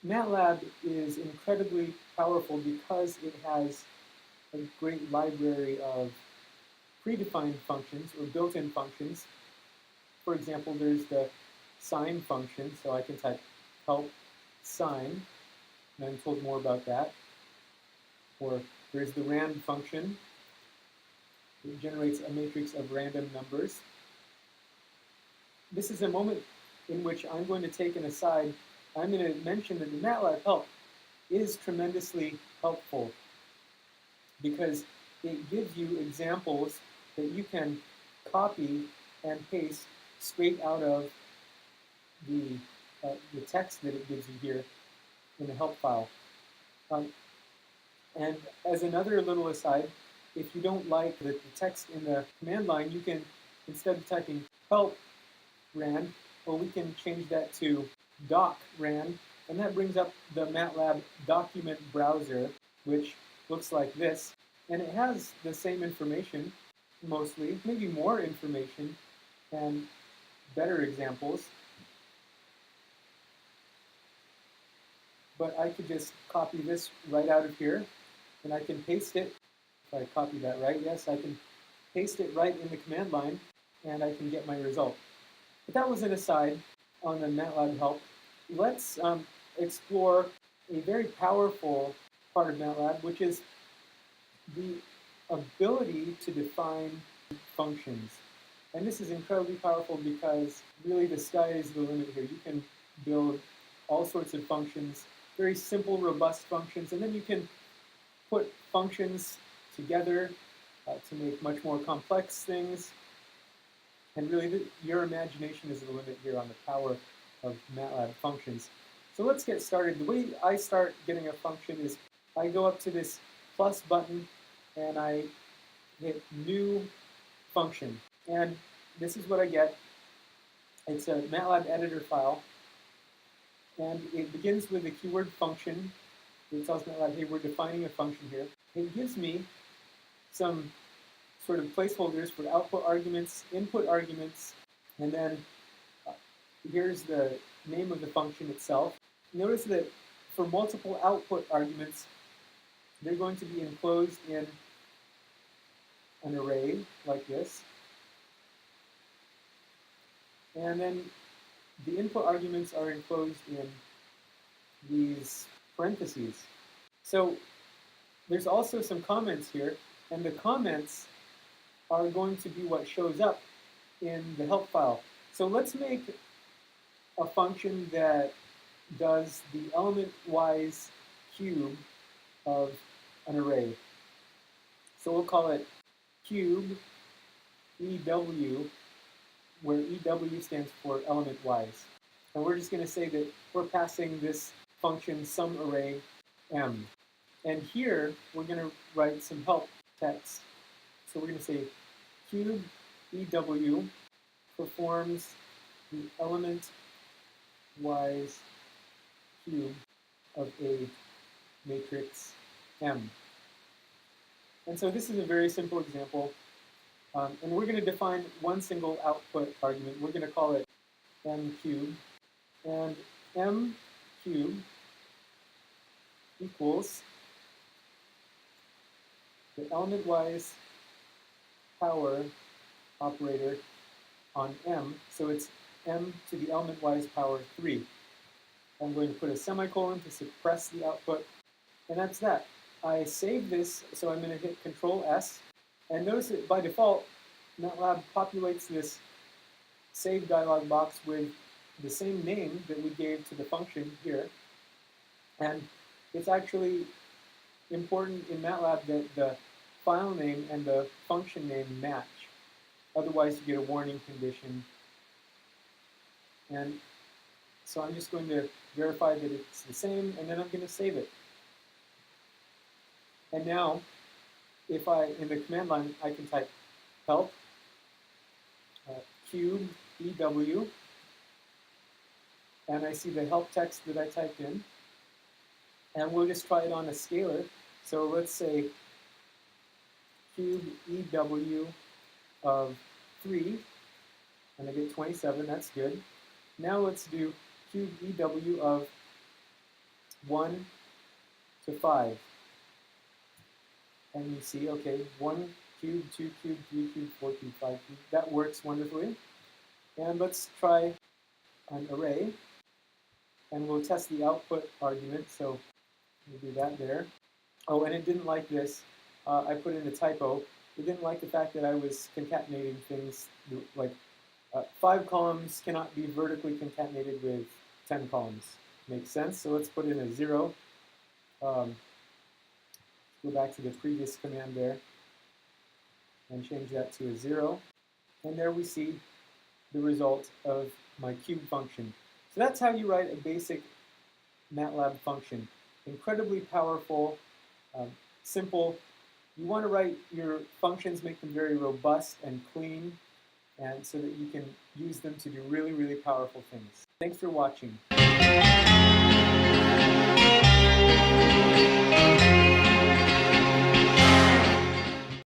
MATLAB is incredibly powerful because it has a great library of predefined functions or built-in functions. For example, there's the sine function, so I can type help sine, and I'm told more about that. Or there's the rand function. It generates a matrix of random numbers. This is a moment in which I'm going to take an aside. I'm going to mention that the MATLAB help is tremendously helpful because it gives you examples that you can copy and paste straight out of the text that it gives you here in the help file. And as another little aside, if you don't like the text in the command line, you can, instead of typing help rand, well, we can change that to doc rand, and that brings up the MATLAB document browser, which looks like this, and it has the same information, mostly, maybe more information, and better examples. But I could just copy this right out of here, and I can paste it. If I copy that right, yes, I can paste it right in the command line, and I can get my result. But that was an aside on the MATLAB help. Let's explore a very powerful part of MATLAB, which is the ability to define functions. And this is incredibly powerful because really the sky is the limit here. You can build all sorts of functions, very simple, robust functions, and then you can put functions together to make much more complex things. And really, your imagination is the limit here on the power of MATLAB functions. So let's get started. The way I start getting a function is I go up to this plus button and I hit new function. And this is what I get. It's a MATLAB editor file. And it begins with the keyword function. It tells MATLAB, hey, we're defining a function here. It gives me some sort of placeholders for output arguments, input arguments, and then here's the name of the function itself. Notice that for multiple output arguments, they're going to be enclosed in an array like this. And then the input arguments are enclosed in these parentheses. So there's also some comments here, and the comments are going to be what shows up in the help file. So let's make a function that does the element-wise cube of an array. So we'll call it cube EW, where EW stands for element-wise. And we're just going to say that we're passing this function SumArray M. And here, we're going to write some help text. So we're going to say cube EW performs the element-wise cube of a matrix M. And so this is a very simple example. And we're going to define one single output argument. We're going to call it M cubed. And M cubed equals the element-wise power operator on M. So it's M to the element-wise power 3. I'm going to put a semicolon to suppress the output. And that's that. I save this, so I'm going to hit Control S. And notice that by default, MATLAB populates this save dialog box with the same name that we gave to the function here. And it's actually important in MATLAB that the file name and the function name match. Otherwise, you get a warning condition. And so I'm just going to verify that it's the same, and then I'm going to save it. And now, if in the command line, I can type help cube EW, and I see the help text that I typed in, and we'll just try it on a scalar. So let's say cube EW of 3, and I get 27, that's good. Now let's do cube EW of 1 to 5. And you see, okay, 1 cube, 2 cube, 3 cube, 4 cube, 5 cube. That works wonderfully. And let's try an array, and we'll test the output argument. So we'll do that there. Oh, and it didn't like this. I put in a typo. It didn't like the fact that I was concatenating things like 5 columns cannot be vertically concatenated with 10 columns. Makes sense. So let's put in a 0. Go back to the previous command there and change that to a 0. And there we see the result of my cube function. So that's how you write a basic MATLAB function. Incredibly powerful, simple. You want to write your functions, make them very robust and clean, and so that you can use them to do really, really powerful things. Thanks for watching.